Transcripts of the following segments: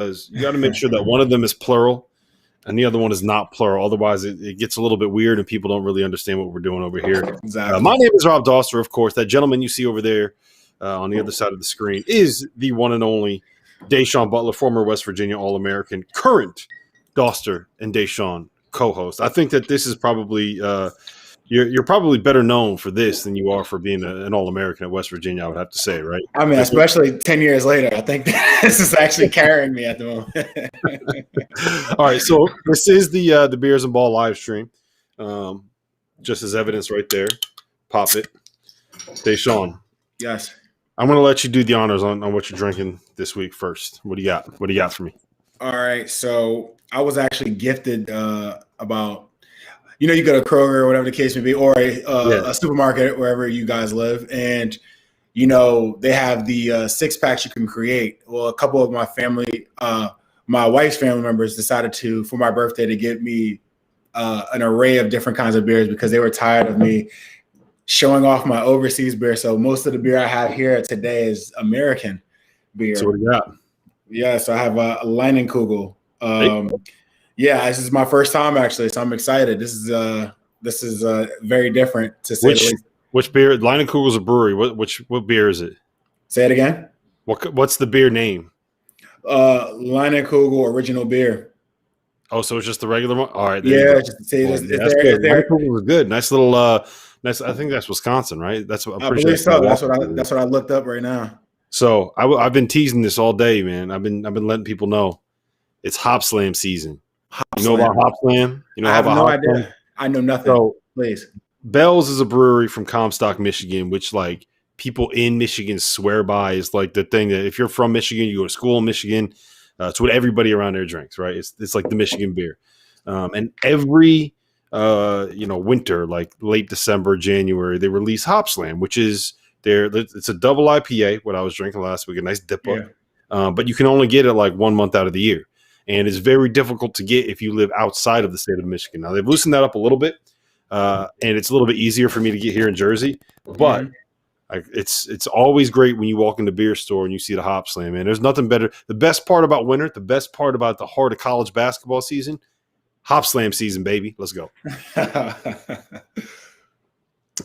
because you got to make sure that one of them is plural and the other one is not plural. Otherwise, it gets a little bit weird and people don't really understand what we're doing over here. Exactly. My name is Rob Dauster, of course. That gentleman you see over there on the other side of the screen is the one and only Da'Sean Butler, former West Virginia All-American, current Dauster and Da'Sean co-host. I think that this is probably you're probably better known for this than you are for being an All-American at West Virginia, I would have to say, right? I mean, especially 10 years later, I think this is actually carrying me at the moment. All right, so this is the Beers and Ball live stream. Just as evidence right there. Pop it. Da'Sean. Yes. I'm going to let you do the honors on what you're drinking this week first. What do you got? What do you got for me? All right, so I was actually gifted about – you go to Kroger or whatever the case may be, or a supermarket wherever you guys live, and they have the 6-packs you can create. Well, a couple of my family, my wife's family members, decided for my birthday to get me an array of different kinds of beers because they were tired of me showing off my overseas beer. So most of the beer I have here today is American beer. So what do you got? Yeah, so I have a Leinenkugel. Yeah, this is my first time actually, so I'm excited. This is very different to say the least. Which beer? Leinenkugel's a brewery. What beer is it? Say it again. What's the beer name? Leinenkugel original beer. Oh, so it's just the regular one. All right. Leinenkugel was good. Nice little. Nice. I think that's Wisconsin, right? That's what I believe so. That's what I looked up right now. So I've been teasing this all day, man. I've been letting people know it's Hop Slam season. You know about Hop Slam? I have no idea. I know nothing. So, please. Bell's is a brewery from Comstock, Michigan, which like people in Michigan swear by is like the thing that if you're from Michigan, you go to school in Michigan, it's what everybody around there drinks, right? It's like the Michigan beer. And every winter, like late December, January, they release Hop Slam, which is it's a double IPA, what I was drinking last week, a nice dip up. Yeah. But you can only get it like 1 month out of the year. And it's very difficult to get if you live outside of the state of Michigan. Now, they've loosened that up a little bit, and it's a little bit easier for me to get here in Jersey. But it's always great when you walk in the beer store and you see the Hop Slam, man. There's nothing better. The best part about winter, the best part about the heart of college basketball season, Hop Slam season, baby. Let's go.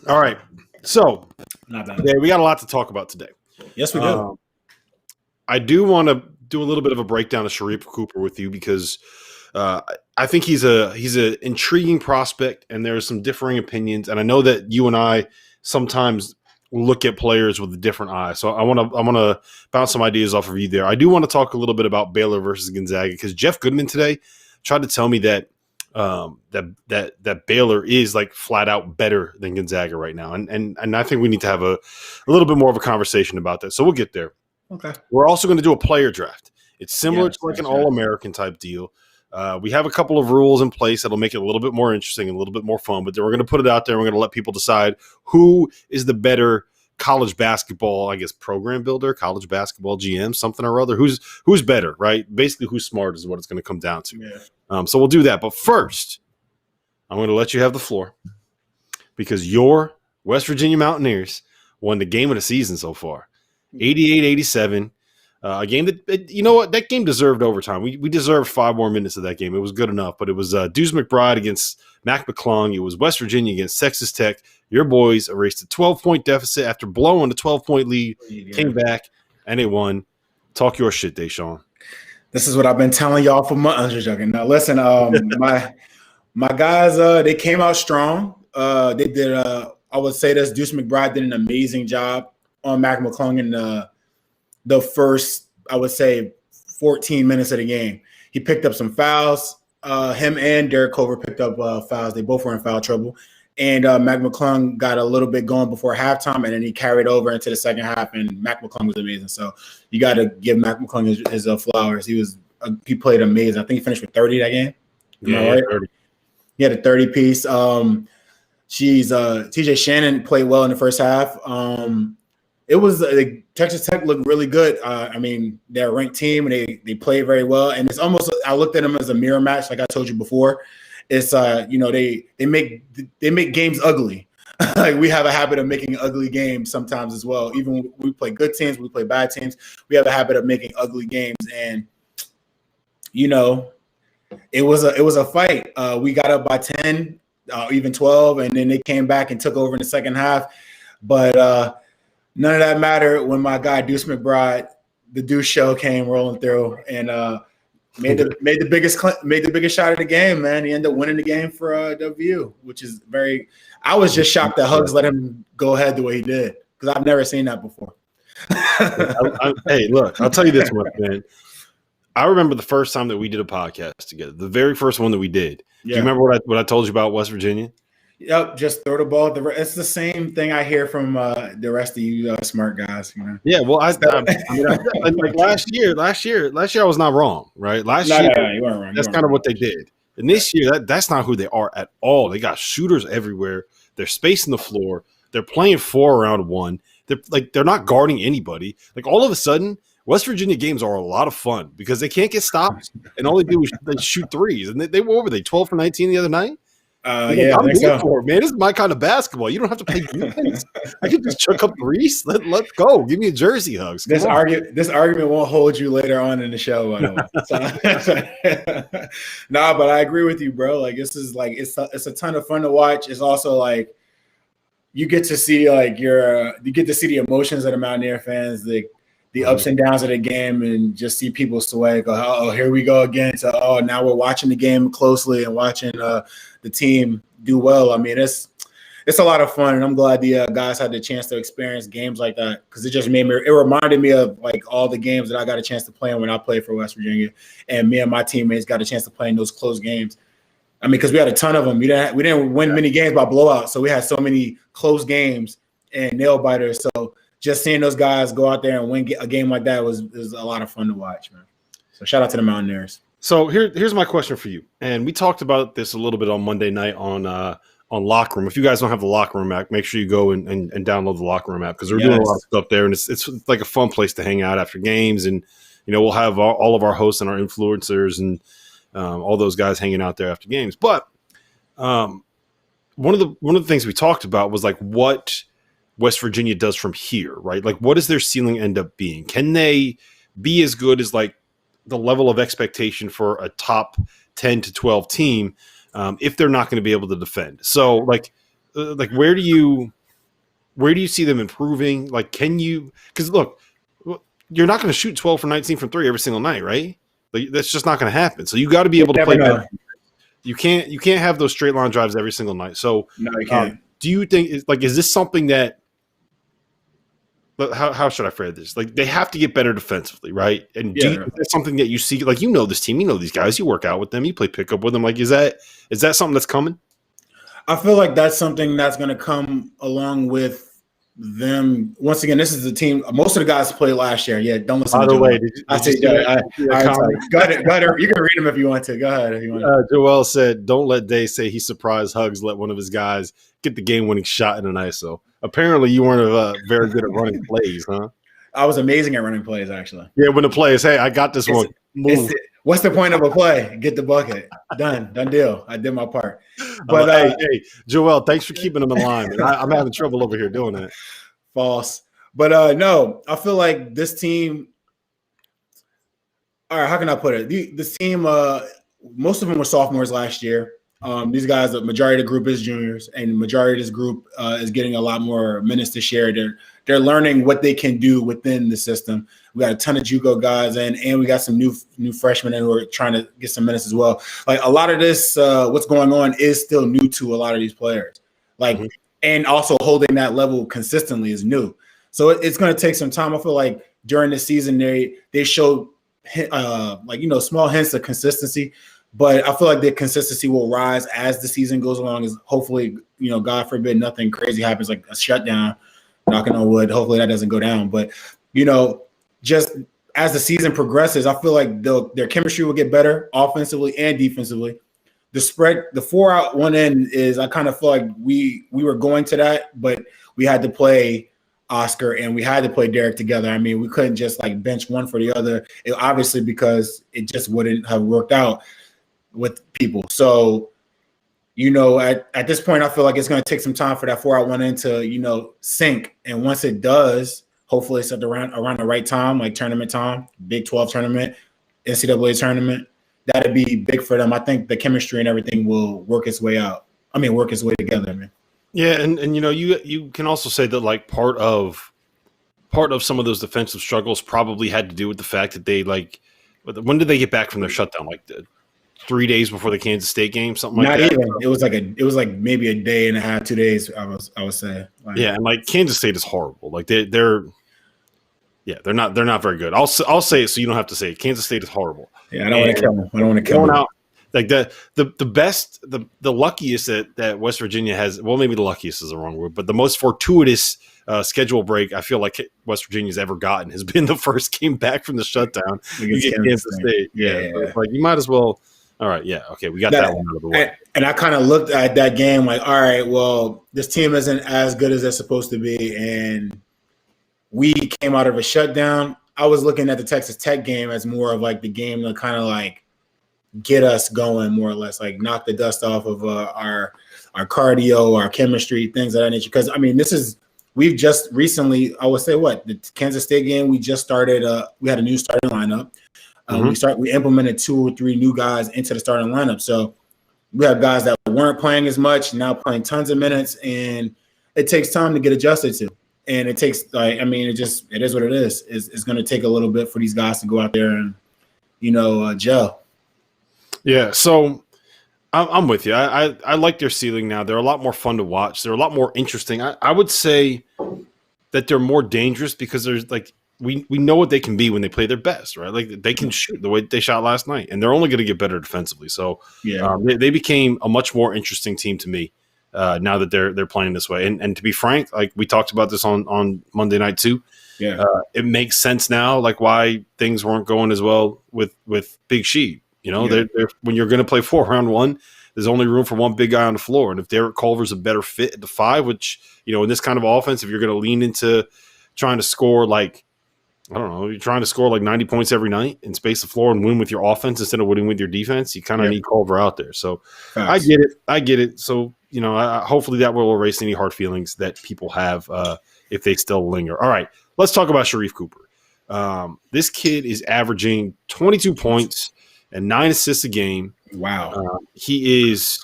All right. So, we got a lot to talk about today. Yes, we do. I do want to do a little bit of a breakdown of Sharife Cooper with you because I think he's an intriguing prospect, and there are some differing opinions. And I know that you and I sometimes look at players with a different eye. So I want to bounce some ideas off of you there. I do want to talk a little bit about Baylor versus Gonzaga because Jeff Goodman today tried to tell me that that Baylor is like flat out better than Gonzaga right now, and I think we need to have a little bit more of a conversation about that. So we'll get there. Okay. We're also going to do a player draft. It's similar to like an All-American type deal. We have a couple of rules in place that'll make it a little bit more interesting and a little bit more fun, but then we're going to put it out there and we're going to let people decide who is the better college basketball, I guess, program builder, college basketball GM, something or other. Who's better, right? Basically, who's smart is what it's going to come down to. Yeah. So we'll do that. But first, I'm going to let you have the floor because your West Virginia Mountaineers won the game of the season so far. 88-87, a game that, you know what, that game deserved overtime. We deserved 5 more minutes of that game. It was good enough, but it was Deuce McBride against Mac McClung. It was West Virginia against Texas Tech. Your boys erased a 12-point deficit after blowing the 12-point lead, came back, and they won. Talk your shit, Da'Sean. This is what I've been telling y'all for months. I'm just joking. Now, listen, my guys, they came out strong. They did, I would say this, Deuce McBride did an amazing job on Mac McClung in the first, I would say, 14 minutes of the game. He picked up some fouls. Him and Derek Culver picked up fouls. They both were in foul trouble. And Mac McClung got a little bit going before halftime, and then he carried over into the second half, and Mac McClung was amazing. So you got to give Mac McClung his flowers. He played amazing. I think he finished with 30 that game. Right? 30. He had a 30-piece. TJ Shannon played well in the first half. It was Texas Tech looked really good. I mean, they're a ranked team and they play very well. And it's almost, I looked at them as a mirror match, like I told you before. It's they make games ugly. Like we have a habit of making ugly games sometimes as well. Even when we play good teams, we play bad teams. We have a habit of making ugly games. And you know, it was a fight. We got up by 10, even 12, and then they came back and took over in the second half. But none of that mattered when my guy Deuce McBride, the Deuce show, came rolling through and made the biggest shot of the game. Man, he ended up winning the game for WU, which is very. I was just shocked that Hugs let him go ahead the way he did because I've never seen that before. Hey, look, I'll tell you this much, man. I remember the first time that we did a podcast together, the very first one that we did. Yeah. Do you remember what I told you about West Virginia? Yep, just throw the ball. It's the same thing I hear from the rest of you smart guys. You know. Yeah, well, like last year, I was not wrong, right? Last year, you weren't wrong. That's kind of what they did. And this year, that's not who they are at all. They got shooters everywhere. They're spacing the floor. They're playing 4 around 1. They're not guarding anybody. Like all of a sudden, West Virginia games are a lot of fun because they can't get stopped, and all they do is they shoot threes. And they were 12 for 19 the other night. Yeah, I'm for it, man. This is my kind of basketball. You don't have to play defense. I can just chuck up threes. Let's go. Give me a jersey, Hugs. This argument won't hold you later on in the show, by the way. Nah, but I agree with you, bro. Like this is like it's a ton of fun to watch. It's also like you get to see the emotions of the Mountaineer fans, the ups and downs of the game, and just see people sway. Go, oh, here we go again. So, oh, now we're watching the game closely and watching the team do well. I mean, it's a lot of fun, and I'm glad the guys had the chance to experience games like that because it reminded me of like all the games that I got a chance to play in when I played for West Virginia, and me and my teammates got a chance to play in those close games. I mean, because we had a ton of them. We didn't win many games by blowout, so we had so many close games and nail biters. So just seeing those guys go out there and win a game like that was a lot of fun to watch, man. So shout out to the Mountaineers. So here's my question for you. And we talked about this a little bit on Monday night on Locker Room. If you guys don't have the Locker Room app, make sure you go and download the Locker Room app because we're doing a lot of stuff there, and it's like a fun place to hang out after games. And we'll have all of our hosts and our influencers and all those guys hanging out there after games. But one of the things we talked about was like what West Virginia does from here, right? Like, what does their ceiling end up being? Can they be as good as like the level of expectation for a top 10 to 12 team if they're not going to be able to defend? So, like where do you see them improving? Like, can you? Because look, you're not going to shoot 12 for 19 from 3 every single night, right? Like, that's just not going to happen. So you got to be able to play better. You can't have those straight line drives every single night. So no, you can't. Do you think is this something that? How should I phrase this? Like they have to get better defensively, right? And is that something that you see? Like this team, these guys, you work out with them, you play pickup with them. Like is that something that's coming? I feel like that's something that's going to come along with them. Once again, this is the team. Most of the guys played last year. Yeah, don't listen. By the way, I say go ahead. You can read them if you want to. Go ahead if you want. Joel said, "Don't let Day say he surprised Hugs let one of his guys get the game-winning shot in an ISO." Apparently, you weren't very good at running plays, huh? I was amazing at running plays, actually. Yeah, when the play is, hey, I got this one. Move. What's the point of a play? Get the bucket. Done deal. I did my part. But hey, Joel, thanks for keeping them in line. I'm having trouble over here doing that. False. But no, I feel like this team. All right, how can I put it? This team, most of them were sophomores last year. These guys, the majority of the group is juniors, and the majority of this group is getting a lot more minutes to share. They're learning what they can do within the system. We got a ton of JUCO guys, and we got some new freshmen who are trying to get some minutes as well. Like a lot of this, what's going on is still new to a lot of these players. Like, and also holding that level consistently is new. So it's going to take some time. I feel like during the season they showed small hints of consistency. But I feel like the consistency will rise as the season goes along. As hopefully, God forbid, nothing crazy happens like a shutdown. Knocking on wood. Hopefully that doesn't go down. But just as the season progresses, I feel like their chemistry will get better offensively and defensively. The spread, the 4 out 1 in is. I kind of feel like we were going to that, but we had to play Oscar and we had to play Derek together. I mean, we couldn't just like bench one for the other. Obviously, because it just wouldn't have worked out with people. So, at this point, I feel like it's going to take some time for that 4 out 1 in to, sink. And once it does, hopefully it's around the right time, like tournament time, Big 12 tournament, NCAA tournament. that'd be big for them. I think the chemistry and everything will work its way out. Work its way together, man. Yeah, and you can also say that like part of some of those defensive struggles probably had to do with the fact that they when did they get back from their shutdown? 3 days before the Kansas State game, something like that. Not even. It was like maybe a day and a half, 2 days. I would say. Yeah, and Kansas State is horrible. They're not very good. I'll say it so you don't have to say it. Kansas State is horrible. Yeah, I don't want to kill them. I don't want to kill them. The luckiest that West Virginia has. Well, maybe the luckiest is the wrong word, but the most fortuitous schedule break I feel like West Virginia's ever gotten has been the first game back from the shutdown against Kansas State. Yeah. You might as well. All right, yeah, okay, we got that one out of the way. And I kind of looked at that game like, all right, well, this team isn't as good as they're supposed to be, and we came out of a shutdown. I was looking at the Texas Tech game as more of the game to kind of get us going, more or less, knock the dust off of our cardio, our chemistry, things of that nature. Because we've just recently, I would say, the Kansas State game, we just started. We had a new starting lineup. We implemented 2 or 3 new guys into the starting lineup. So we have guys that weren't playing as much, now playing tons of minutes, and it takes time to get adjusted to. And it takes it is what it is. It's going to take a little bit for these guys to go out there and gel. Yeah, so I'm with you. I like their ceiling now. They're a lot more fun to watch. They're a lot more interesting. I would say that they're more dangerous because there's we know what they can be when they play their best, right? They can shoot the way they shot last night, and they're only going to get better defensively. So yeah, they became a much more interesting team to me now that they're playing this way. And to be frank, we talked about this on Monday night too. Yeah, it makes sense now, why things weren't going as well with Big She. They're when you're going to play 4-on-1, there's only room for one big guy on the floor, and if Derek Culver's a better fit at the 5, which in this kind of offense, if you're going to lean into trying to score you're trying to score 90 points every night and space the floor and win with your offense instead of winning with your defense, you kind of need Culver out there. So I get it. So, hopefully that will erase any hard feelings that people have if they still linger. All right, let's talk about Sharife Cooper. This kid is averaging 22 points and 9 assists a game. Wow. He is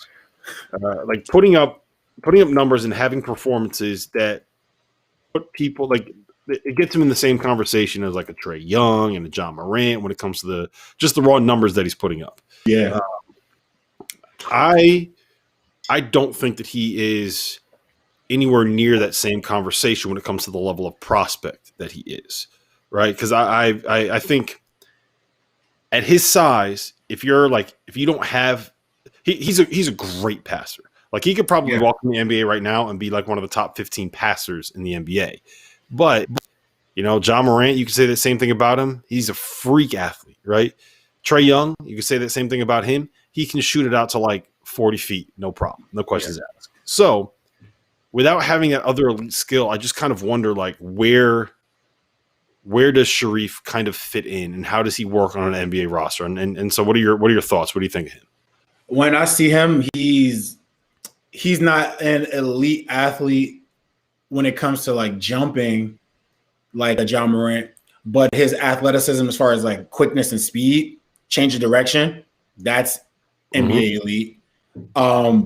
putting up numbers and having performances that put people it gets him in the same conversation as a Trae Young and a John Morant when it comes to the raw numbers that he's putting up. Yeah. I don't think that he is anywhere near that same conversation when it comes to the level of prospect that he is, right? Because I think at his size, if you don't have, he's a great passer. He could probably walk in the NBA right now and be one of the top 15 passers in the NBA. But, John Morant, you can say the same thing about him. He's a freak athlete, right? Trae Young, you can say the same thing about him. He can shoot it out to 40 feet, no problem, no questions asked. So, without having that other elite skill, I just kind of wonder, where does Sharife kind of fit in, and how does he work on an NBA roster? And so, what are your thoughts? What do you think of him? When I see him, he's not an elite athlete when it comes to jumping like a John Morant, but his athleticism as far as quickness and speed, change of direction, that's NBA elite.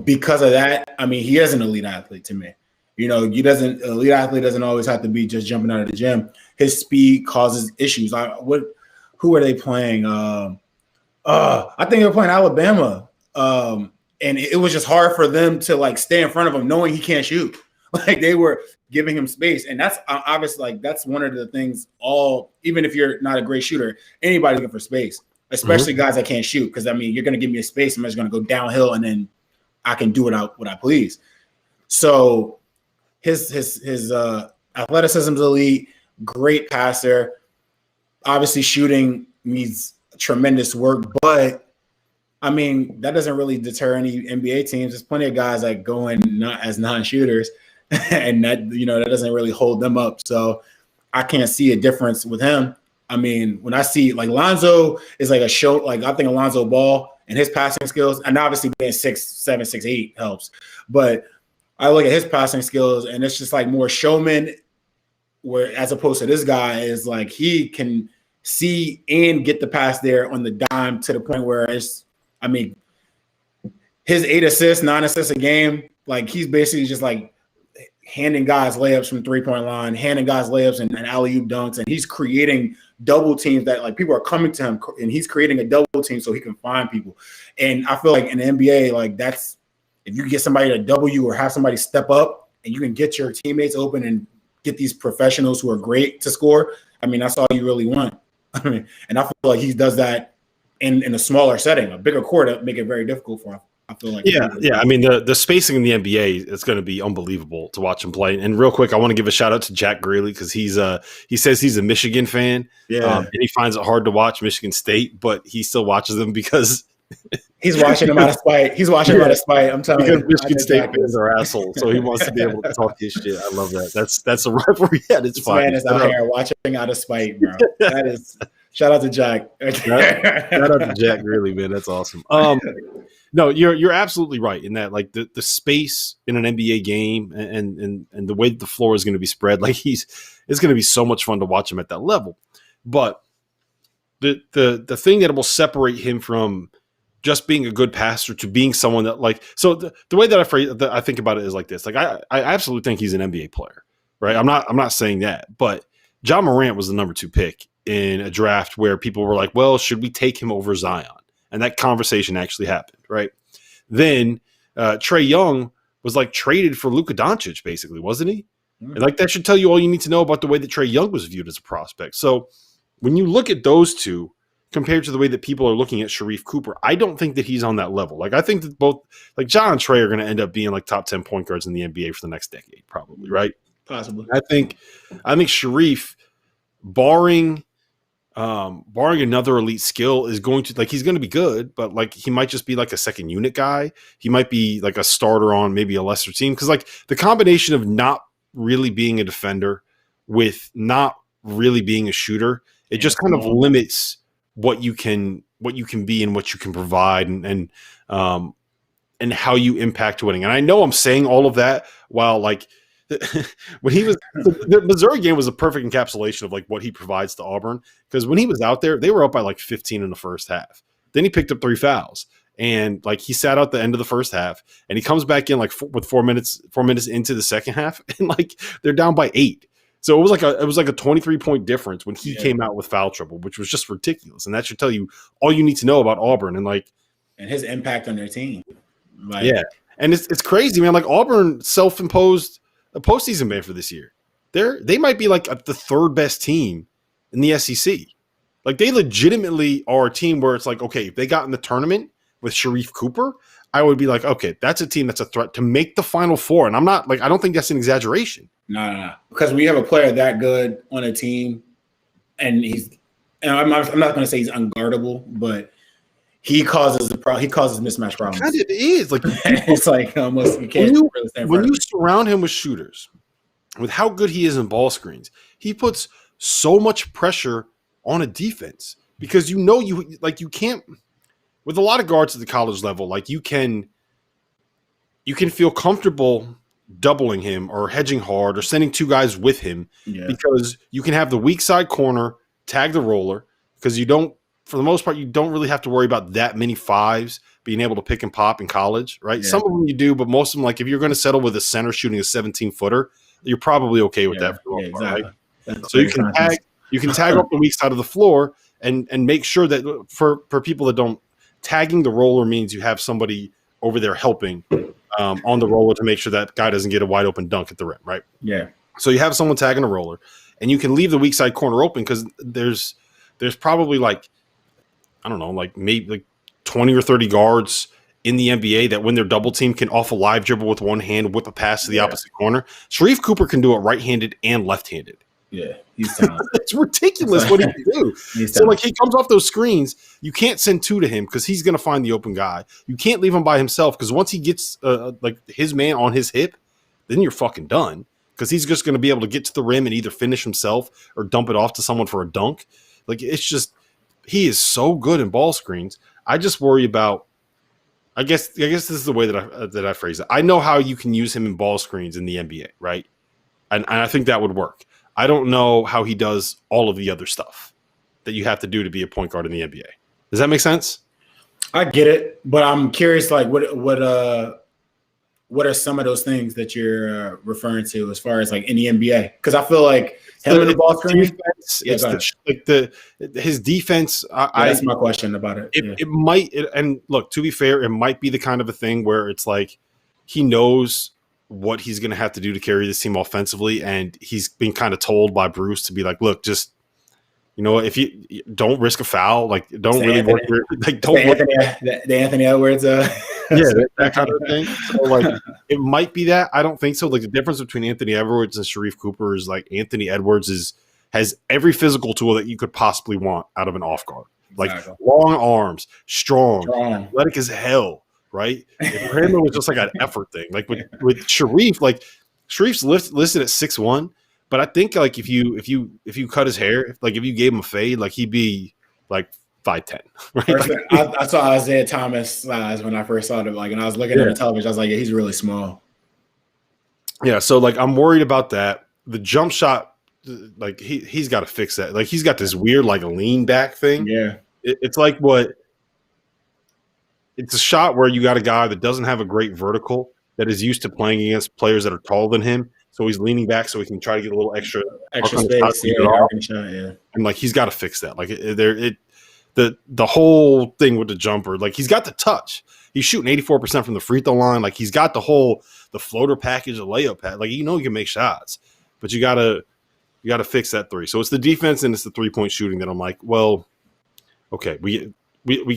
Because of that, he is an elite athlete to me. Elite athlete doesn't always have to be just jumping out of the gym. His speed causes issues. Who are they playing? I think they were playing Alabama. And it was just hard for them to stay in front of him knowing he can't shoot. They were giving him space. And that's obviously that's one of the things even if you're not a great shooter, anybody's looking for space, especially guys that can't shoot. Because you're going to give me a space. I'm just going to go downhill and then I can do what I please. So his athleticism is elite, great passer. Obviously shooting needs tremendous work, but that doesn't really deter any NBA teams. There's plenty of guys going not as non-shooters, and that that doesn't really hold them up. So I can't see a difference with him. When I see Lonzo is a show. I think Alonzo Ball and his passing skills, and obviously being 6'7", 6'8" helps. But I look at his passing skills, and it's just more showman. Where as opposed to this guy is he can see and get the pass there on the dime to the point where it's, I mean, his 8 assists, 9 assists a game, like he's basically just like handing guys layups from 3-point line, handing guys layups and alley-oop dunks, and he's creating double teams that like people are coming to him, and he's creating a double team so he can find people. And I feel like in the NBA, like that's if you can get somebody to double you or have somebody step up and you can get your teammates open and get these professionals who are great to score, I mean, that's all you really want. I mean, and I feel like he does that in a smaller setting. A bigger court to make it very difficult for him. I feel like I mean, the spacing in the NBA is going to be unbelievable to watch him play. And real quick, I want to give a shout out to Jack Greeley because he says he's a Michigan fan. Yeah, and he finds it hard to watch Michigan State, but he still watches them because he's watching them out of spite. He's watching them out of spite. I'm telling you, Michigan State fans are assholes, so he wants to be able to talk his shit. I love that. That's a rivalry. Yeah, it's fine. Man is out here watching out of spite, bro. That is shout out to Jack. Shout out to Jack Greeley, man. That's awesome. No, you're absolutely right in that, like the space in an NBA game and the way that the floor is going to be spread, like it's going to be so much fun to watch him at that level. But the thing that will separate him from just being a good passer to being someone that the way that I think about it is like this. Like I absolutely think he's an NBA player, right? I'm not saying that, but John Morant was the number 2 pick in a draft where people were like, well, should we take him over Zion? And that conversation actually happened, right? Then Trae Young was like traded for Luka Doncic, basically, wasn't he? Mm-hmm. And like that should tell you all you need to know about the way that Trae Young was viewed as a prospect. So when you look at those two compared to the way that people are looking at Sharife Cooper, I don't think that he's on that level. Like I think that both like John and Trae are going to end up being like top 10 point guards in the NBA for the next decade, probably, right? Possibly. I think Sharife, barring another elite skill, is going to like he's going to be good, but like he might just be like a second unit guy. He might be like a starter on maybe a lesser team because like the combination of not really being a defender with not really being a shooter, it just kind of limits what you can be and what you can provide and how you impact winning. And I know I'm saying all of that while like when he was the Missouri game was a perfect encapsulation of like what he provides to Auburn, because when he was out there, they were up by like 15 in the first half. Then he picked up 3 fouls and like he sat out the end of the first half and he comes back in like with 4 minutes into the second half and like they're down by 8. So it was like a 23-point difference when he came out with foul trouble, which was just ridiculous. And that should tell you all you need to know about Auburn and his impact on their team. And it's crazy, man. Like Auburn self-imposed a postseason ban for this year. They might be like the 3rd best team in the SEC. Like they legitimately are a team where it's like, okay, if they got in the tournament with Sharife Cooper, I would be like, okay, that's a team that's a threat to make the Final Four. And I'm not like, I don't think that's an exaggeration. No. Because when you have a player that good on a team, and I'm not going to say he's unguardable, but he causes mismatch problems. Kind of is like it's like almost you can't really stand when you surround him with shooters, with how good he is in ball screens, he puts so much pressure on a defense because you can't with a lot of guards at the college level, like you can feel comfortable doubling him or hedging hard or sending 2 guys with him because you can have the weak side corner tag the roller because for the most part, you don't really have to worry about that many 5s being able to pick and pop in college, right? Yeah. Some of them you do, but most of them, like if you're going to settle with a center shooting a 17-footer, you're probably okay with that for the most part, right? That's so you can tag up the weak side of the floor and make sure that for people that don't, tagging the roller means you have somebody over there helping on the roller to make sure that guy doesn't get a wide open dunk at the rim, right? Yeah. So you have someone tagging a roller, and you can leave the weak side corner open because there's probably like, I don't know, like maybe like 20 or 30 guards in the NBA that when they're double teamed can off a live dribble with one hand, whip a pass to the opposite corner. Sharife Cooper can do it right-handed and left-handed. Yeah, he's talented. It's ridiculous what he can do. So like he comes off those screens, you can't send 2 to him because he's going to find the open guy. You can't leave him by himself because once he gets like his man on his hip, then you're fucking done because he's just going to be able to get to the rim and either finish himself or dump it off to someone for a dunk. Like it's just he is so good in ball screens. I just worry about. I guess this is the way that I phrase it. I know how you can use him in ball screens in the NBA, right? And I think that would work. I don't know how he does all of the other stuff. that you have to do to be a point guard in the NBA. Does that make sense? I get it, but I'm curious, like what are some of those things that you're referring to as far as like in the NBA? Because I feel like him in the ball screen. His defense. That's my question about it. It might, and look, to be fair, it might be the kind of a thing where it's like he knows what he's going to have to do to carry this team offensively, and he's been kind of told by Bruce to be like, look, just if you don't risk a foul, like don't really work, like don't the Anthony Edwards, that kind of thing. So like it might be that. I don't think so. Like the difference between Anthony Edwards and Sharife Cooper is like Anthony Edwards has every physical tool that you could possibly want out of an off guard. Like long arms, strong, athletic as hell, right? And for him, it was just like an effort thing. Like with Sharife, like Sharife's listed at 6'1". But I think like if you cut his hair, like if you gave him a fade, like he'd be like 5'10", right? I saw Isaiah Thomas size when I first saw it, like, and I was looking at the television. I was like, yeah, he's really small. Yeah, so like I'm worried about that. The jump shot, like he's got to fix that. Like he's got this weird like lean back thing. Yeah, it's like it's a shot where you got a guy that doesn't have a great vertical, that is used to playing against players that are taller than him. So he's leaning back so he can try to get a little extra space. And like he's got to fix that. Like the whole thing with the jumper, like he's got the touch. He's shooting 84% from the free throw line. Like he's got the floater package, the layup pack. Like he can make shots, but you gotta fix that three. So it's the defense and it's the 3-point shooting that I'm like, well, okay,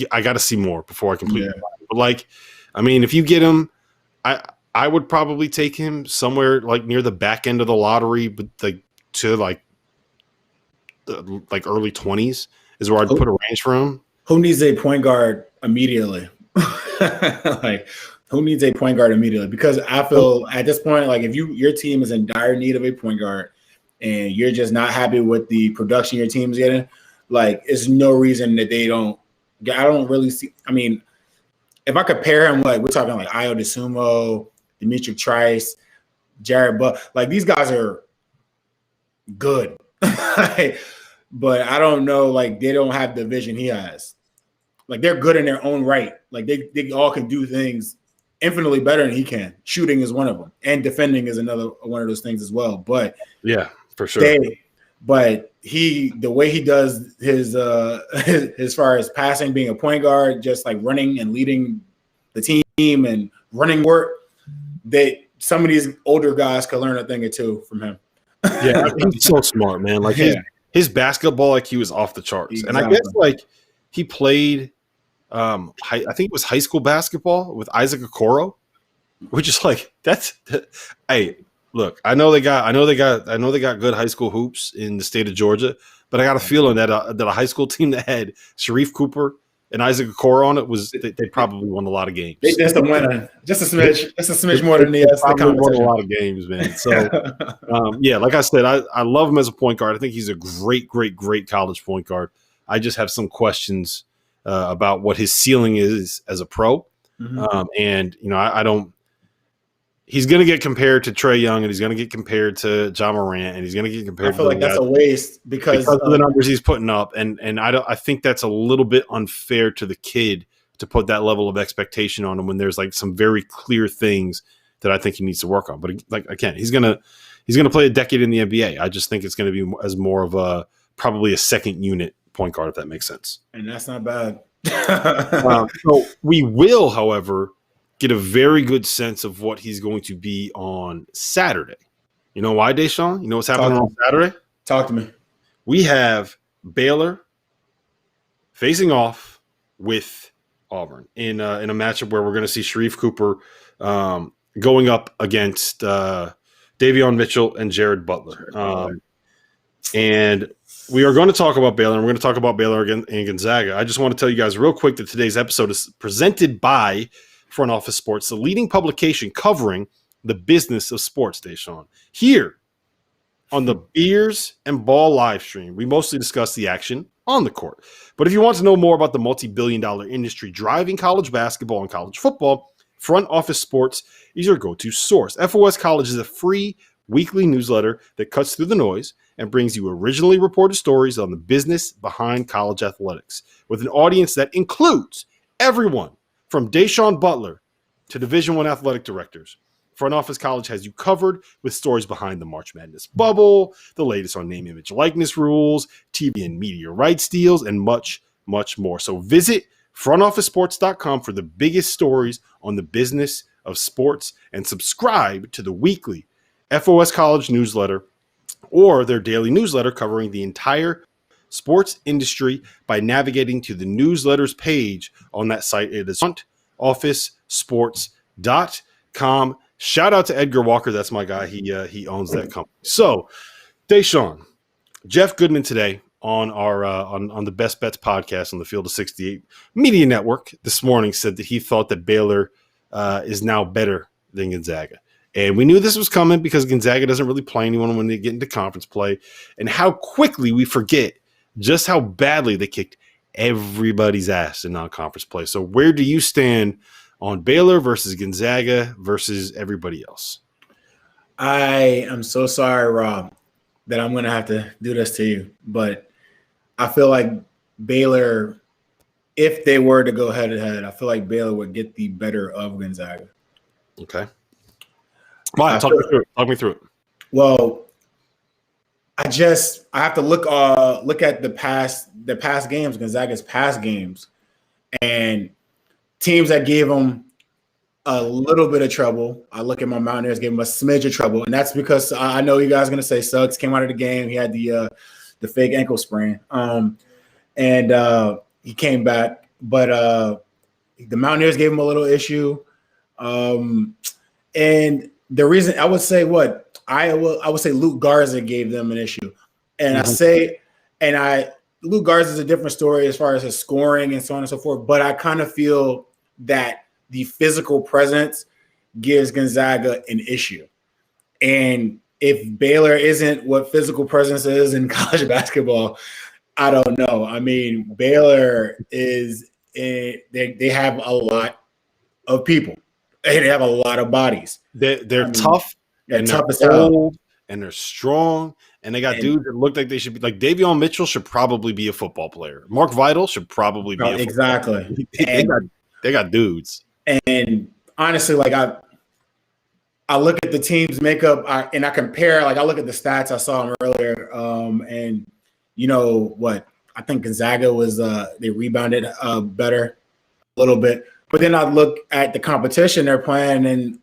I got to see more before I complete it. But like, I mean, if you get him, I would probably take him somewhere like near the back end of the lottery, but like to like early 20s is where I'd put a range for him. Who needs a point guard immediately? Like, who needs a point guard immediately? Because I feel at this point, like if your team is in dire need of a point guard and you're just not happy with the production your team's getting, like it's no reason that they don't. I don't really see. I mean, if I compare him, like we're talking like Ayo DeSumo, Dimitri Trice, Jared Buck, like these guys are good. But I don't know, like they don't have the vision he has. Like they're good in their own right. Like they all can do things infinitely better than he can. Shooting is one of them, and defending is another one of those things as well. But yeah, for sure. But the way he does his as far as passing, being a point guard, just like running and leading the team and running work, that some of these older guys could learn a thing or two from him. Yeah, he's so smart, man. Like his basketball IQ is off the charts. Exactly. And I guess like he played I think it was high school basketball with Isaac Okoro, which is like hey, look, I know they got good high school hoops in the state of Georgia, but I got a feeling that a high school team that had Sharife Cooper and Isaac Okoro on it they probably won a lot of games. They just a winner, just a smidge more than the probably won a lot of games, man. So yeah, like I said, I love him as a point guard. I think he's a great college point guard. I just have some questions about what his ceiling is as a pro, and I don't. He's going to get compared to Trae Young, and he's going to get compared to John Morant, and he's going to get compared. I feel like that's a waste because of the numbers he's putting up, and I think that's a little bit unfair to the kid to put that level of expectation on him when there's like some very clear things that I think he needs to work on. But like again, he's gonna play a decade in the NBA. I just think it's going to be as more of probably a second unit point guard, if that makes sense. And that's not bad. So we will, however, get a very good sense of what he's going to be on Saturday. You know why, Da'Sean? You know what's happening on Saturday? Talk to me. We have Baylor facing off with Auburn in a matchup where we're going to see Sharife Cooper going up against Davion Mitchell and Jared Butler. And we are going to talk about Baylor, and we're going to talk about Baylor again and Gonzaga. I just want to tell you guys real quick that today's episode is presented by Front Office Sports, the leading publication covering the business of sports, Da'Sean. Here on the Beers and Ball live stream, we mostly discuss the action on the court. But if you want to know more about the multi-billion-dollar industry driving college basketball and college football, Front Office Sports is your go-to source. FOS College is a free weekly newsletter that cuts through the noise and brings you originally reported stories on the business behind college athletics, with an audience that includes everyone from Da'Sean Butler to Division I athletic directors. Front Office College has you covered with stories behind the March Madness bubble, the latest on name, image, likeness rules, TV and media rights deals, and much, much more. So visit frontofficesports.com for the biggest stories on the business of sports and subscribe to the weekly FOS College newsletter or their daily newsletter covering the entire sports industry by navigating to the newsletters page on that site. It is frontofficesports.com. Shout out to Edgar Walker. That's my guy. He owns that company. So, Da'Sean, Jeff Goodman today on our on the Best Bets podcast on the Field of 68 Media Network this morning said that he thought that Baylor is now better than Gonzaga. And we knew this was coming because Gonzaga doesn't really play anyone when they get into conference play, and how quickly we forget just how badly they kicked everybody's ass in non-conference play. So where do you stand on Baylor versus Gonzaga versus everybody else? I am so sorry, Rob, that I'm going to have to do this to you, but I feel like Baylor, if they were to go head-to-head, I feel like Baylor would get the better of Gonzaga. Okay. Talk me through it. Well, I have to look at the past games, Gonzaga's past games, and teams that gave them a little bit of trouble. I look at my Mountaineers, gave them a smidge of trouble, and that's because I know you guys are going to say Suggs came out of the game. He had the fake ankle sprain, and he came back, but the Mountaineers gave him a little issue, and the reason I would say I would say Luke Garza gave them an issue, and Luke Garza is a different story as far as his scoring and so on and so forth. But I kind of feel that the physical presence gives Gonzaga an issue, and if Baylor isn't what physical presence is in college basketball, I don't know. I mean, Baylor is they have a lot of people. They have a lot of bodies. They're tough. They're and tough as they're hell. old, and they're strong, and they got dudes that look like they should be. Like Davion Mitchell should probably be a football player. Mark Vital should probably be exactly. They got dudes. And honestly, like I look at the team's makeup and I compare. Like I look at the stats I saw them earlier, and you know what? I think Gonzaga was they rebounded better a little bit. But then I look at the competition they're playing, and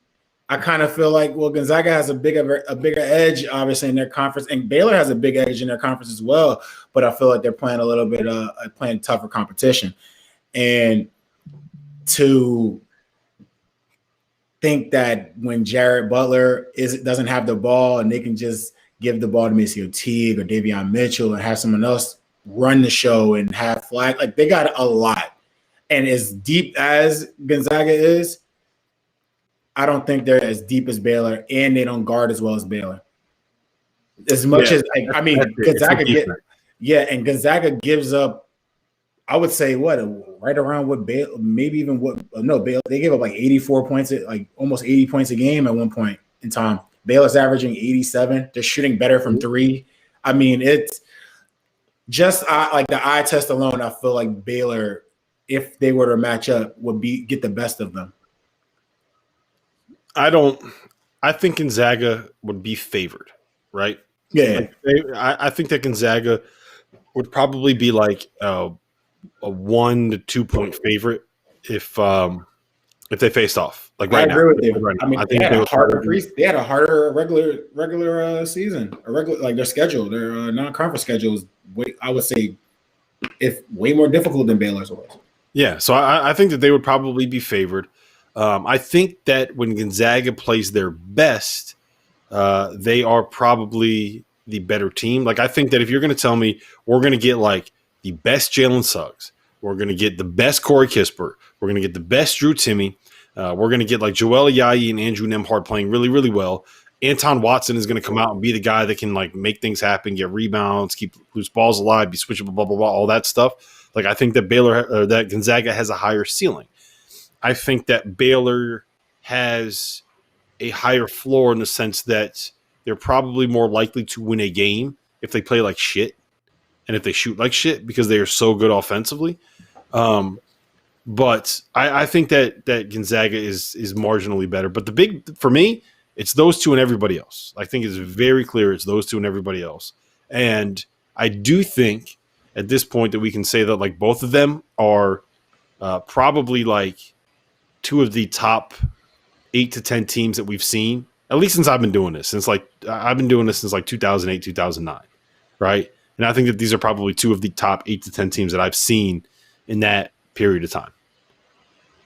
I kind of feel like, well, Gonzaga has a bigger edge, obviously, in their conference, and Baylor has a big edge in their conference as well. But I feel like they're playing a little bit playing tougher competition, and to think that when Jared Butler doesn't have the ball and they can just give the ball to Maceo Teague or Davion Mitchell and have someone else run the show and have flag, like they got a lot. And as deep as Gonzaga is, I don't think they're as deep as Baylor, and they don't guard as well as Baylor. As much as Gonzaga Gonzaga gives up, I would say right around what Baylor, maybe even Baylor, they gave up like 84 points, like almost 80 points a game at one point in time. Baylor's averaging 87. They're shooting better from three. I mean, it's just like the eye test alone. I feel like Baylor, if they were to match up, would get the best of them. I think Gonzaga would be favored, right? Yeah. I think that Gonzaga would probably be like a 1 to 2 point favorite if they faced off. Like right now. I agree with you. Right I mean, they had a harder regular season, their schedule, their non-conference schedule is I would say way more difficult than Baylor's was. Yeah, so I think that they would probably be favored. I think that when Gonzaga plays their best, they are probably the better team. Like I think that if you're going to tell me we're going to get like the best Jalen Suggs, we're going to get the best Corey Kispert, we're going to get the best Drew Timme, we're going to get like Joel Ayayi and Andrew Nembhard playing really, really well. Anton Watson is going to come out and be the guy that can like make things happen, get rebounds, keep loose balls alive, be switchable, blah, blah, blah, all that stuff. Like I think that that Gonzaga has a higher ceiling. I think that Baylor has a higher floor in the sense that they're probably more likely to win a game if they play like shit and if they shoot like shit because they are so good offensively. But I think that Gonzaga is marginally better. But the big for me, it's those two and everybody else. I think it's very clear it's those two and everybody else. And I do think at this point that we can say that like both of them are probably like two of the top 8 to 10 teams that we've seen, at least since I've been doing this, since like 2008, 2009, right? And I think that these are probably two of the top 8 to 10 teams that I've seen in that period of time.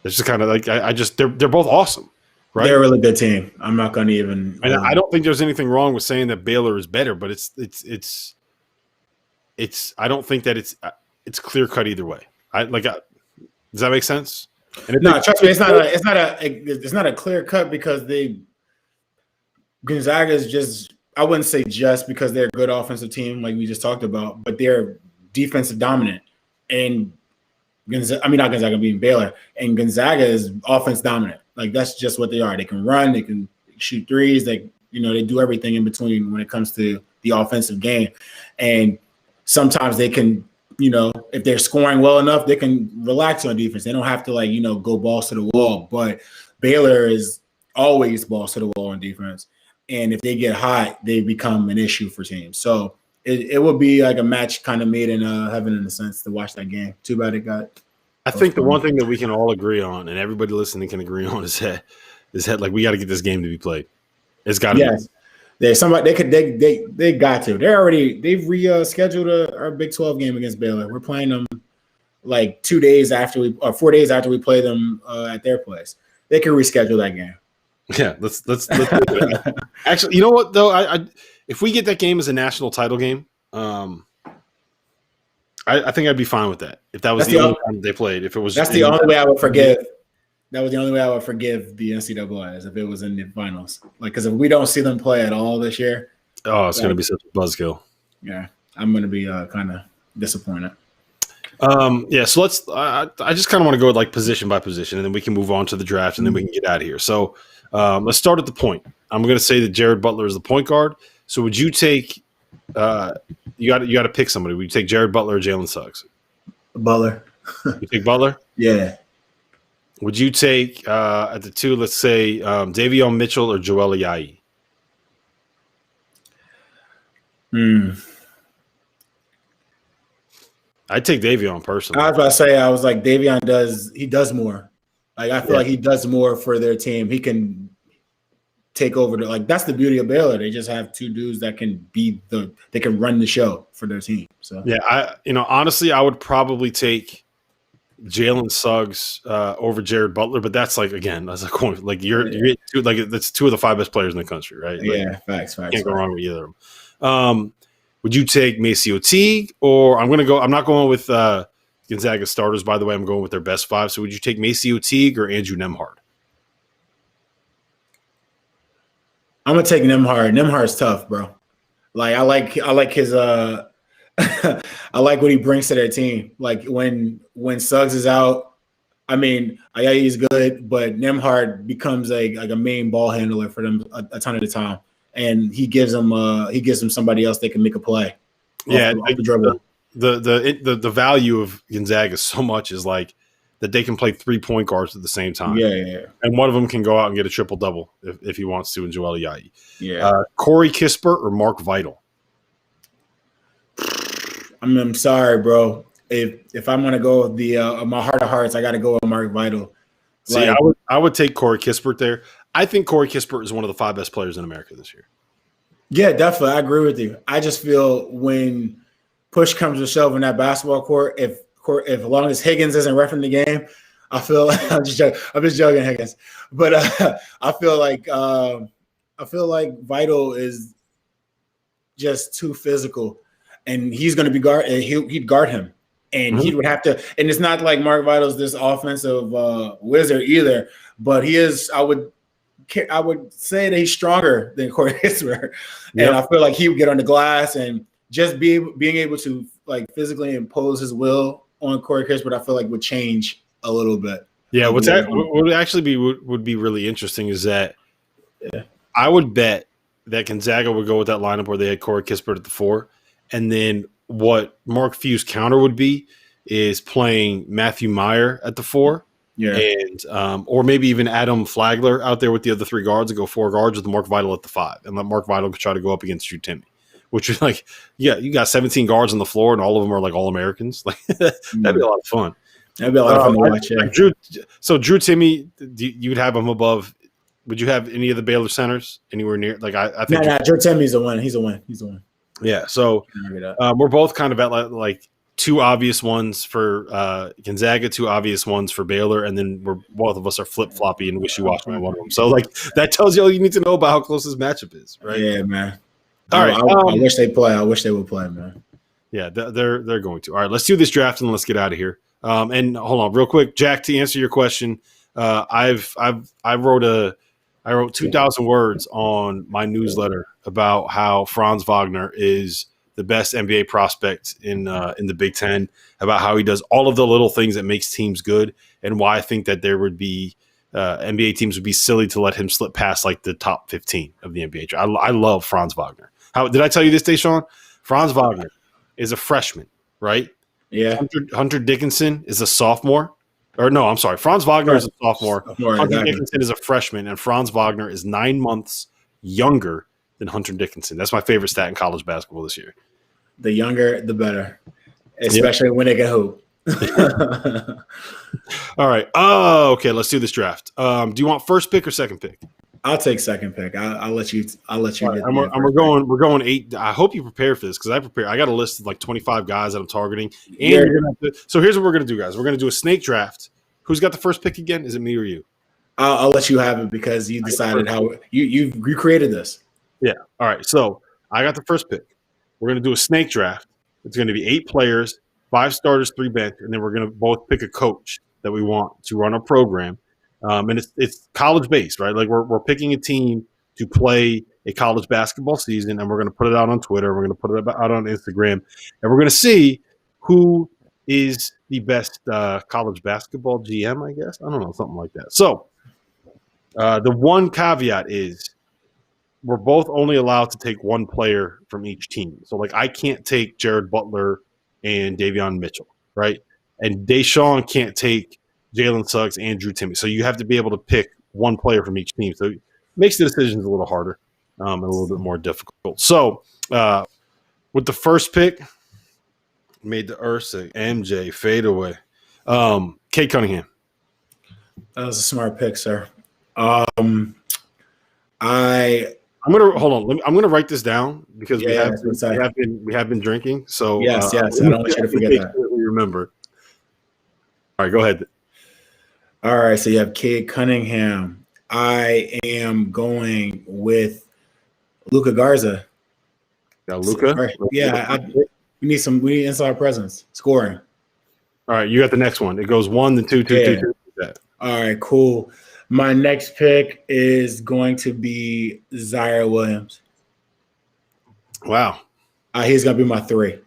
It's just kind of like they're both awesome, right? They're a really good team. I'm not going to even. And I don't think there's anything wrong with saying that Baylor is better, but it's. I don't think that it's clear cut either way. Does that make sense? No, trust me, it's not a clear cut because Gonzaga is just. I wouldn't say just because they're a good offensive team like we just talked about, but they're defensive dominant and. Not Gonzaga being Baylor, and Gonzaga is offense dominant. Like that's just what they are. They can run, they can shoot threes, they do everything in between when it comes to the offensive game. And sometimes they can, if they're scoring well enough, they can relax on defense. They don't have to go balls to the wall. But Baylor is always balls to the wall on defense. And if they get hot, they become an issue for teams. So it would be like a match kind of made in heaven in a sense to watch that game. Too bad it got. I think the one thing that we can all agree on, and everybody listening can agree on, is that like we got to get this game to be played. It's got to be. There's somebody they got to. They've rescheduled our Big 12 game against Baylor. We're playing them like 4 days after we play them at their place. They can reschedule that game. Yeah, let's actually. You know what though? I if we get that game as a national title game, I think I'd be fine with that. If that was the only time they played, if it was, that's the only way I would forgive. That was the only way I would forgive the NCAA is if it was in the finals. Like, because if we don't see them play at all this year, it's going to be such a buzzkill. Yeah, I'm going to be kind of disappointed. So let's. I just kind of want to go like position by position, and then we can move on to the draft, and then we can get out of here. So let's start at the point. I'm going to say that Jared Butler is the point guard. So would you take? You got to pick somebody. Would you take Jared Butler or Jalen Suggs? Butler. You take Butler? Yeah. Would you take at the 2? Let's say Davion Mitchell or Joel Ayayi? I'd take Davion personally. I was about to say, I was like, Davion does more. Like I feel like he does more for their team. He can take over that's the beauty of Baylor. They just have two dudes that can they can run the show for their team. So yeah, honestly, I would probably take Jalen Suggs over Jared Butler, but that's like again, that's a coin. Like you're two, like that's two of the 5 best players in the country, right? Like, facts. Can't go wrong with either of them. Would you take Maceo Teague or I'm not going with Gonzaga starters, by the way. I'm going with their best 5. So would you take Maceo Teague or Andrew Nembhard? I'm gonna take Nembhard. Nembhard's tough, bro. Like I like his I like what he brings to their team. Like when Suggs is out, I mean, Ayayi's good, but Nembhard becomes a main ball handler for them a ton of the time, and he gives them somebody else that can make a play. Yeah, off the dribble. The value of Gonzaga so much is like that they can play 3 point guards at the same time. Yeah. And one of them can go out and get a triple double if he wants to. And Joel Ayayi. Yeah. Corey Kispert or Mark Vital? I'm sorry, bro. If I'm gonna go with the my heart of hearts, I got to go with Mark Vital. See, I would take Corey Kispert there. I think Corey Kispert is one of the 5 best players in America this year. Yeah, definitely. I agree with you. I just feel when push comes to shove in that basketball court, if as long as Higgins isn't reffing the game, I feel I'm just joking, Higgins. But I feel like Vital is just too physical, and he's going to be he'd guard him, and he would have to. And it's not like Mark Vital's this offensive wizard either, but he is. I would say that he's stronger than Corey Kispert, and I feel like he would get on the glass and just being able to like physically impose his will on Corey Kispert, I feel like would change a little bit. Yeah, what would actually be really interesting is that I would bet that Gonzaga would go with that lineup where they had Corey Kispert at the 4. And then what Mark Few's counter would be is playing Matthew Meyer at the 4. Yeah. And or maybe even Adam Flagler out there with the other 3 guards and go 4 guards with Mark Vital at the 5 and let Mark Vital try to go up against Drew Timme, which is like, yeah, you got 17 guards on the floor and all of them are like All-Americans. Like that'd be a lot of fun. That'd be a lot of fun to watch. Yeah. Drew Timme, you'd have him above. Would you have any of the Baylor centers anywhere near? Like I think Drew Timme's a win. He's a win. Yeah. So we're both kind of at like 2 obvious ones for Gonzaga, 2 obvious ones for Baylor, and then both of us are flip floppy and wishy-washy on one of them. So like that tells you all you need to know about how close this matchup is, right? Yeah, man. All right. I wish they play. I wish they would play, man. Yeah, they're going to. All right, let's do this draft and let's get out of here. And hold on, real quick, Jack. To answer your question, I wrote 2,000 words on my newsletter about how Franz Wagner is the best NBA prospect in the Big Ten, about how he does all of the little things that makes teams good, and why I think that there would be NBA teams would be silly to let him slip past like the top 15 of the NBA. I love Franz Wagner. How did I tell you this, Da'Sean? Franz Wagner is a freshman, right? Yeah. Hunter Dickinson is a sophomore. Or no, I'm sorry. Franz Wagner is a sophomore. Hunter Dickinson is a freshman, and Franz Wagner is 9 months younger than Hunter Dickinson. That's my favorite stat in college basketball this year. The younger, the better, especially when they get hoop. All right. Oh, okay. Let's do this draft. Do you want first pick or second pick? I'll take second pick. I'll let you. Right, and we're going 8. I hope you prepare for this because I prepare. I got a list of like 25 guys that I'm targeting. And so here's what we're gonna do, guys. We're gonna do a snake draft. Who's got the first pick again? Is it me or you? I'll let you have it because you decided how you created this. Yeah. All right. So I got the first pick. We're gonna do a snake draft. It's gonna be 8 players, 5 starters, 3 bench, and then we're gonna both pick a coach that we want to run a program. And it's college based, right? Like we're picking a team to play a college basketball season, and we're going to put it out on Twitter. We're going to put it out on Instagram, and we're going to see who is the best college basketball GM, I guess. I don't know, something like that. So the one caveat is we're both only allowed to take 1 player from each team. So like I can't take Jared Butler and Davion Mitchell, right? And Da'Sean can't take Jalen Suggs and Drew Timme. So you have to be able to pick 1 player from each team. So it makes the decisions a little harder and a little bit more difficult. So with the first pick, made the Ursa MJ fade away. Cade Cunningham. That was a smart pick, sir. I'm gonna hold on. I'm gonna write this down because we have been drinking. So yes. I don't want you to forget that. We remember. All right, go ahead. All right, so you have Cade Cunningham. I am going with Luka Garza. Now, Luka? Right. Yeah, we need inside presence, scoring. All right, you got the next one. It goes 1, then 2, 2, 2, 2. All right, cool. My next pick is going to be Zaire Williams. Wow. He's going to be my 3.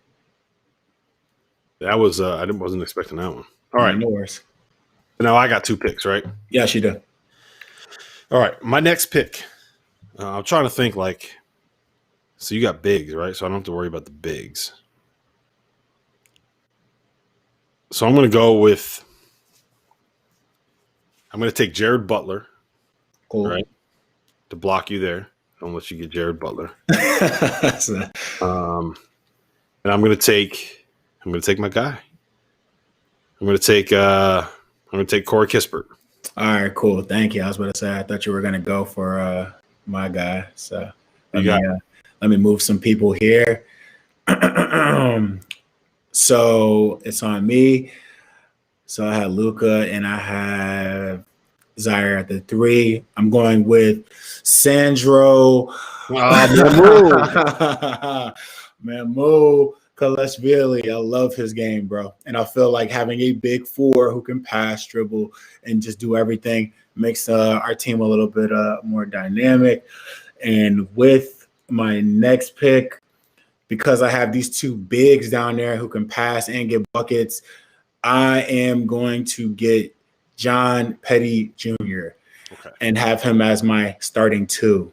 That was I wasn't expecting that one. All right. No worries. Now I got 2 picks, right? Yes, you do. All right, my next pick. I'm trying to think like, so you got bigs, right? So I don't have to worry about the bigs. So I'm going to go with, I'm going to take Jared Butler, cool. Right? To block you there. Don't let you get Jared Butler. And I'm going to take my guy. I'm going to take Corey Kispert. All right, cool. Thank you. I was about to say, I thought you were going to go for my guy. So let me move some people here. So it's on me. So I had Luka and I have Zaire at the 3. I'm going with Sandro Mamu Kalashvili. I love his game, bro. And I feel like having a big 4 who can pass, dribble, and just do everything makes our team a little bit more dynamic. And with my next pick, because I have these 2 bigs down there who can pass and get buckets, I am going to get John Petty Jr. And have him as my starting 2.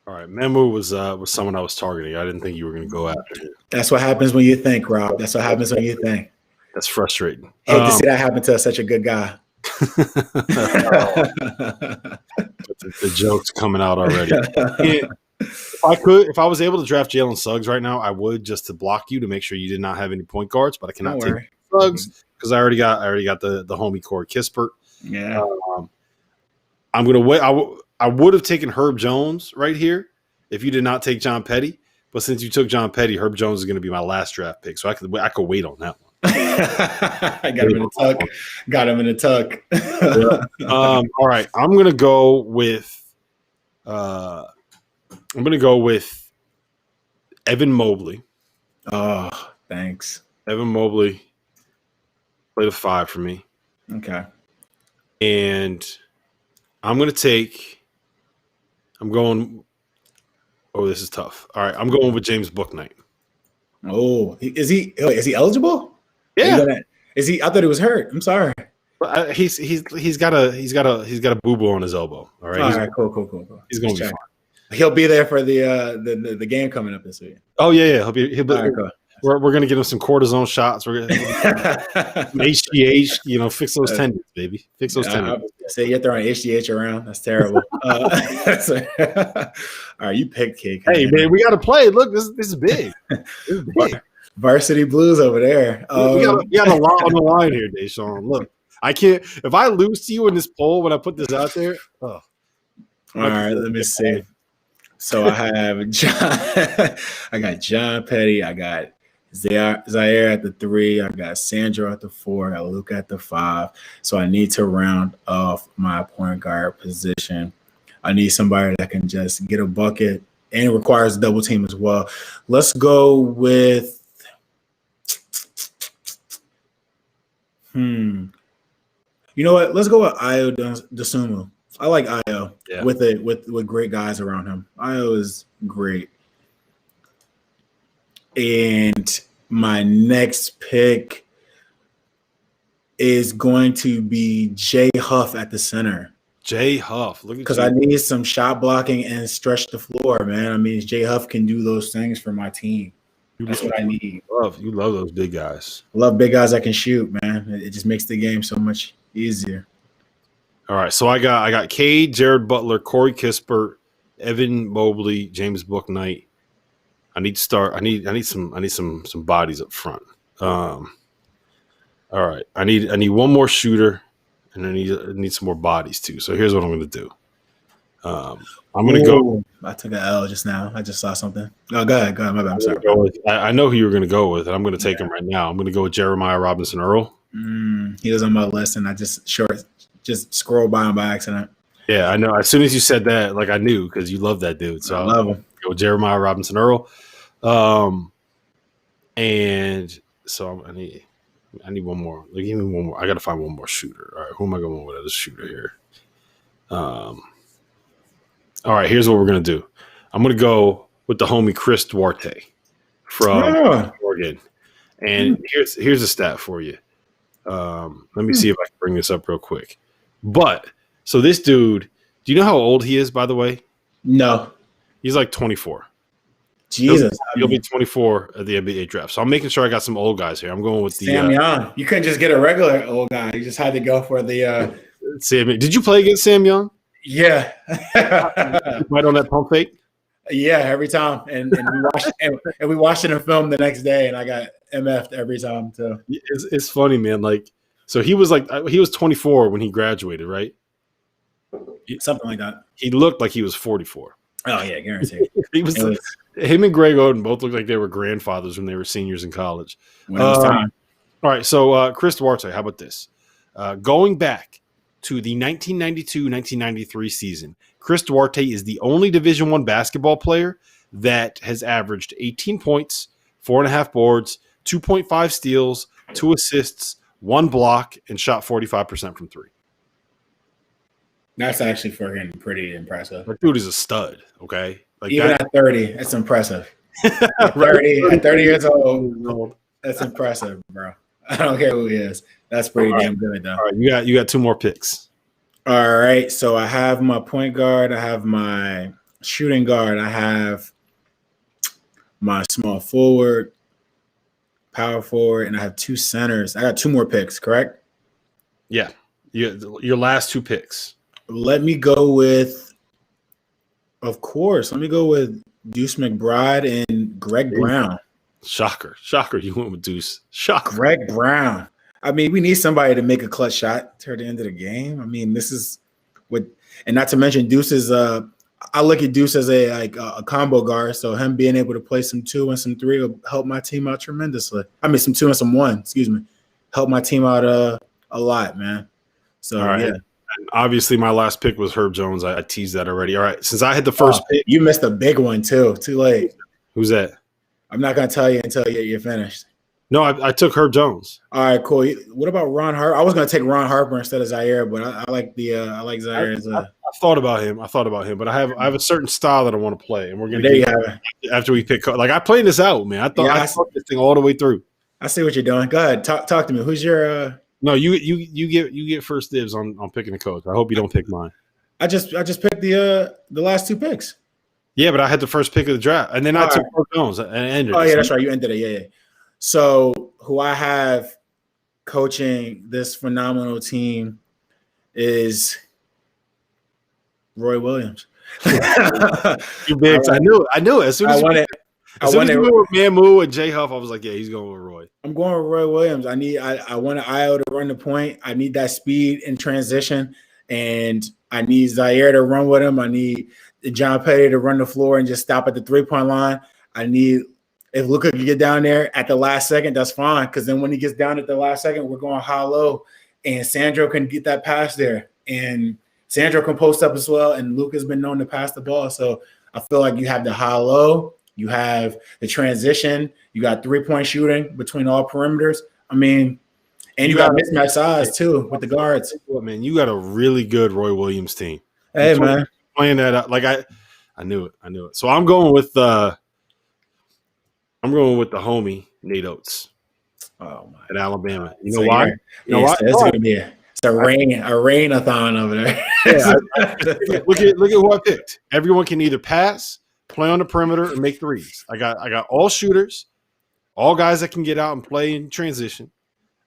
All right, Memu was someone I was targeting. I didn't think you were going to go after him. That's what happens when you think, Rob. That's what happens when you think. That's frustrating. Hate to see that happen to such a good guy. The joke's coming out already. If I was able to draft Jalen Suggs right now, I would, just to block you to make sure you did not have any point guards. But I cannot take Suggs because I already got the homie Corey Kispert. Yeah, I'm gonna wait. I would have taken Herb Jones right here if you did not take John Petty. But since you took John Petty, Herb Jones is going to be my last draft pick, so I could wait on that one. I got him in a tuck. Got him in a tuck. Yeah. All right, I'm gonna go with Evan Mobley. Oh, thanks. Evan Mobley played a 5 for me. Okay. And I'm going. Oh, this is tough. All right, I'm going with James Bouknight. Oh, is he eligible? Yeah. Is he? I thought he was hurt. I'm sorry. He's got a boo-boo on his elbow. All right. All right. Cool. He's going to be fine. He'll be there for the game coming up this week. Oh yeah. He'll be. Right, cool. We're going to get him some cortisone shots. We're going to HGH, fix those tendons, baby. Fix those tendons. Say you're throwing HGH around. That's terrible. All right, you picked cake. Hey, man, we got to play. Look, this is big. This is big. Varsity Blues over there. We got a lot on the line here, Da'Sean. Look, I can't. If I lose to you in this poll when I put this out there, all right, let me see. So I have John. I got John Petty. I got Zaire at the 3. I got Sandro at the 4. I got Luka at the 5. So I need to round off my point guard position. I need somebody that can just get a bucket, and it requires a double team as well. Let's go with You know what? Let's go with Ayo Dosunmu. I like Ayo with great guys around him. Ayo is great. And my next pick is going to be Jay Huff at the center. Jay Huff, look at because I need some shot blocking and stretch the floor, man. I mean, Jay Huff can do those things for my team. That's what I need. You love those big guys. I love big guys that can shoot, man. It just makes the game so much easier. All right, so I got Cade, Jared Butler, Corey Kispert, Evan Mobley, James Bouknight. I need to start. I need some bodies up front. All right, I need one more shooter, and I need some more bodies too. So here's what I'm going to do. I'm going to go. I took an L just now. I just saw something. Oh, go ahead. My bad. I'm sorry. I know who you were going to go with, and I'm going to take him right now. I'm going to go with Jeremiah Robinson Earl. He was on my list, and I just scrolled by him by accident. Yeah, I know. As soon as you said that, I knew because you love that dude. So I love him. Go with Jeremiah Robinson Earl. And so I need one more. Give me one more. I got to find one more shooter. All right, who am I going with as a shooter here? All right, here's what we're gonna do. I'm gonna go with the homie Chris Duarte from Oregon, and here's a stat for you. Let me see if I can bring this up real quick. But so this dude, do you know how old he is? By the way, no, he's like 24. Jesus, he'll be 24 at the NBA draft. So I'm making sure I got some old guys here. I'm going with Sam Young. You couldn't just get a regular old guy. You just had to go for the Sam. Did you play against Sam Young? Yeah. Right on that pump fake? Yeah, every time. And we watched it in film the next day, and I got MF'd every time too. It's funny, man. So he was 24 when he graduated, right? Something like that. He looked like he was 44. Oh yeah, guaranteed. Him and Greg Oden both looked like they were grandfathers when they were seniors in college. When it was time. All right, so Chris Duarte, how about this? Going back to the 1992-1993 season, Chris Duarte is the only Division I basketball player that has averaged 18 points, 4.5 boards, 2.5 steals, 2 assists, 1 block, and shot 45% from 3. That's actually freaking pretty impressive. That dude is a stud, okay? Even at 30, it's impressive. At 30 years old, that's impressive, bro. I don't care who he is. That's pretty damn good, though. All right, you got 2 more picks. All right, so I have my point guard. I have my shooting guard, I have my small forward, power forward, and I have 2 centers. I got 2 more picks, correct? Yeah. Your last 2 picks. Let me go with, of course, Deuce McBride and Greg Brown. Shocker. You went with Deuce. Shocker. Greg Brown. I mean, we need somebody to make a clutch shot toward the end of the game. I mean, this is what, and not to mention Deuce is I look at Deuce as a combo guard, so him being able to play some 2 and some 3 will help my team out tremendously. I mean, some 2 and some 1, help my team out a lot, man. So all right. yeah. And obviously, my last pick was Herb Jones. I teased that already. All right, since I had the first pick, you missed a big one too. Too late. Who's that? I'm not gonna tell you until you're finished. No, I took Herb Jones. All right, cool. What about Ron Harper? I was gonna take Ron Harper instead of Zaire, but I like Zaire. I thought about him, but I have a certain style that I want to play, and we're gonna get after we pick. Like I played this out, man. I thought this thing all the way through. I see what you're doing. Go ahead, talk to me. Who's your? No, you get first dibs on picking the coach. I hope you don't pick mine. I just picked the last 2 picks. Yeah, but I had the first pick of the draft, and then I took Herb Jones and ended. Oh yeah, that's right. You ended it. Yeah. So who I have coaching this phenomenal team is Roy Williams. You bigs. I knew it. As soon as you went with Mamu and J Huff, I was like, yeah, he's going with Roy. I'm going with Roy Williams. I want Io to run the point. I need that speed in transition, and I need Zaire to run with him. I need John Petty to run the floor and just stop at the 3-point line. I need if Luka can get down there at the last second, that's fine. Because then when he gets down at the last second, we're going high-low, and Sandro can get that pass there, and Sandro can post up as well. And Luka's been known to pass the ball, so I feel like you have the high-low, you have the transition, you got 3-point shooting between all perimeters. I mean, and you got mismatch size too with the guards. Man, you got a really good Roy Williams team. Hey man, playing that up like I knew it. So I'm going with the homie Nate Oates. Oh my! At Alabama. You know why? It's gonna be a rain-a-thon over there. Look at who I picked. Everyone can either pass, play on the perimeter, or make threes. I got all shooters, all guys that can get out and play in transition.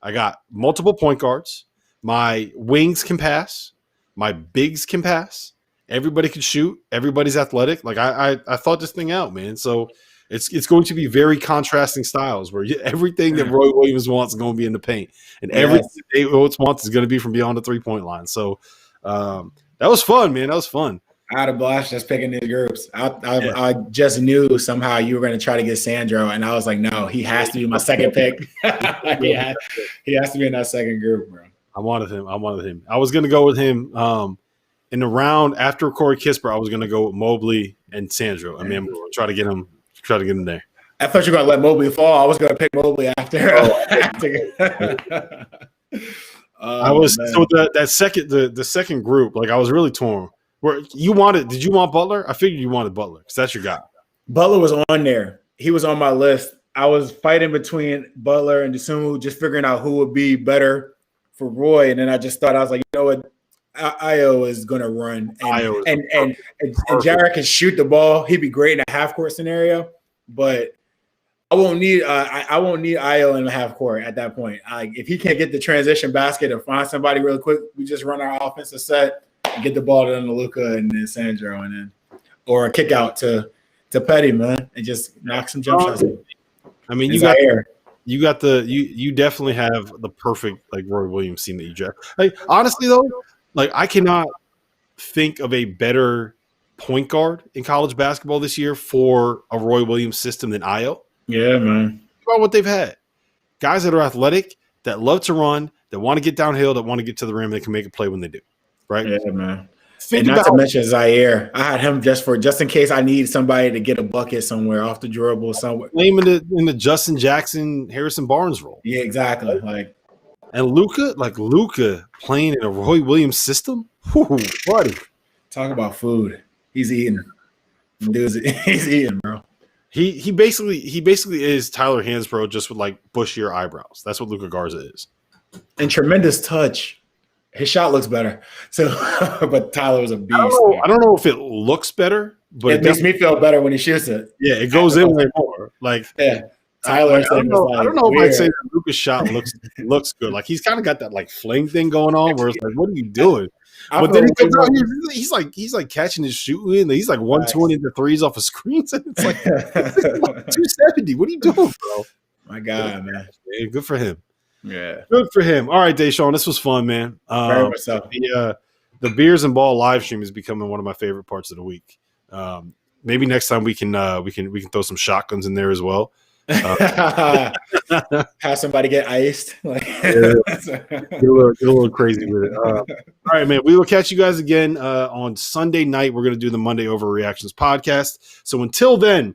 I got multiple point guards. My wings can pass. My bigs can pass. Everybody can shoot. Everybody's athletic. Like I thought this thing out, man. So it's going to be very contrasting styles where everything that Roy Williams wants is going to be in the paint, and everything that Nate Oates wants is going to be from beyond the 3-point line. So that was fun, man. That was fun. I had a blast just picking these groups. I just knew somehow you were going to try to get Sandro, and I was like, no, he has to be my second pick. he has to be in that second group, bro. I wanted him. I was going to go with him in the round after Corey Kispert. I was going to go with Mobley and Sandro. I mean, I'm going to try to get him there. I thought you were going to let Mobley fall. I was going to pick Mobley after. I was so the second group. Like I was really torn. Did you want Butler? I figured you wanted Butler because that's your guy. Butler was on there. He was on my list. I was fighting between Butler and Dosunmu, just figuring out who would be better for Roy. And then I just thought, I was like, you know what? Io is going to run. And Jarrett can shoot the ball. He'd be great in a half-court scenario. But I won't need Io in the half-court at that point. If he can't get the transition basket or find somebody really quick, we just run our offensive set. Get the ball to Luka and then Sandro, and then or a kick out to Petty, man, and just knock some jump shots. I mean, you definitely have the perfect like Roy Williams team that you draft. Like honestly though, like I cannot think of a better point guard in college basketball this year for a Roy Williams system than Io. Yeah, man. Think about what they've had. Guys that are athletic, that love to run, that want to get downhill, that want to get to the rim, that can make a play when they do. Right? Yeah, man. And not to mention Zaire. I had him just in case I need somebody to get a bucket somewhere off the dribble somewhere. Name in the Justin Jackson, Harrison Barnes role. Yeah, exactly. And Luka playing in a Roy Williams system. Whew, buddy. Talk about food. He's eating. He's eating, bro. He basically is Tyler Hansbrough just with like bushier eyebrows. That's what Luka Garza is. And tremendous touch. His shot looks better. So, but Tyler was a beast. I don't know if it looks better. but it makes me feel better when he shoots it. Yeah, it goes in way more. Like Tyler, I don't know if I'd say that Luka's shot looks good. Like he's kind of got that like fling thing going on where it's like, what are you doing? But then he comes out here, he's like catching and shooting. He's like 120 into threes off of screens. And it's like 270. What are you doing, bro? My God, man. Yeah, good for him. Yeah. Good for him. All right, Da'Sean, this was fun, man. Very much so. The Beers and Ball live stream is becoming one of my favorite parts of the week. Maybe next time we can throw some shotguns in there as well. Have somebody get iced. Like get a little crazy with it. All right, man. We will catch you guys again on Sunday night. We're going to do the Monday Overreactions podcast. So until then,